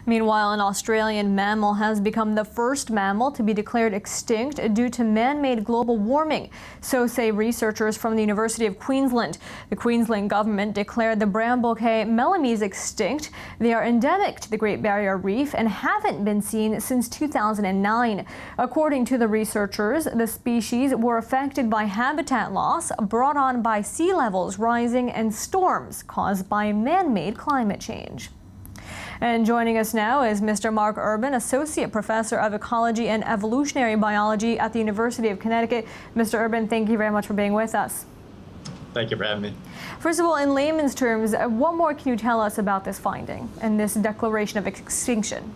Meanwhile, an Australian mammal has become the first mammal to be declared extinct due to man-made global warming. So say researchers from the University of Queensland. The Queensland government declared the Bramble Cay melomys extinct. They are endemic to the Great Barrier Reef and haven't been seen since 2009. According to the researchers, the species were affected by habitat loss brought on by sea levels rising and storms caused by man-made climate change. And joining us now is Mr. Mark Urban, Associate Professor of Ecology and Evolutionary Biology at the University of Connecticut. Mr. Urban, thank you very much for being with us. Thank you for having me. First of all, in layman's terms, what more can you tell us about this finding and this declaration of extinction?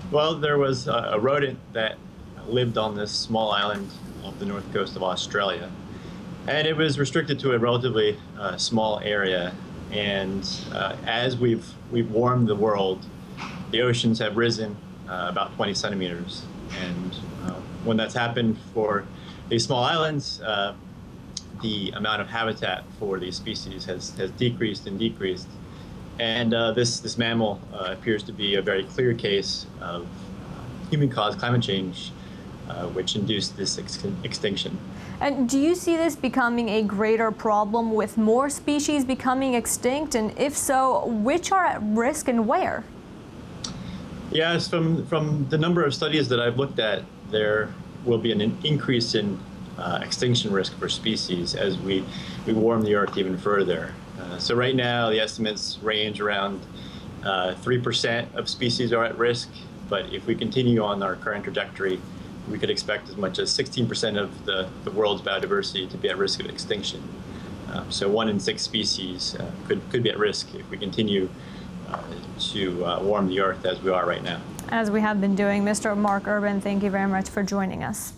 Well, there was a rodent that lived on this small island off the north coast of Australia, and it was restricted to a relatively small area. And as we've warmed the world, the oceans have risen about 20 centimeters. And when that's happened for these small islands, the amount of habitat for these species has decreased and decreased. And this mammal appears to be a very clear case of human-caused climate change, which induced this extinction. And do you see this becoming a greater problem with more species becoming extinct? And if so, which are at risk and where? Yes, from the number of studies that I've looked at, there will be an increase in extinction risk for species as we warm the Earth even further. So right now, the estimates range around 3% of species are at risk. But if we continue on our current trajectory, we could expect as much as 16% of the world's biodiversity to be at risk of extinction. So 1 in 6 species could be at risk if we continue to warm the Earth as we are right now. As we have been doing. Mr. Mark Urban, thank you very much for joining us.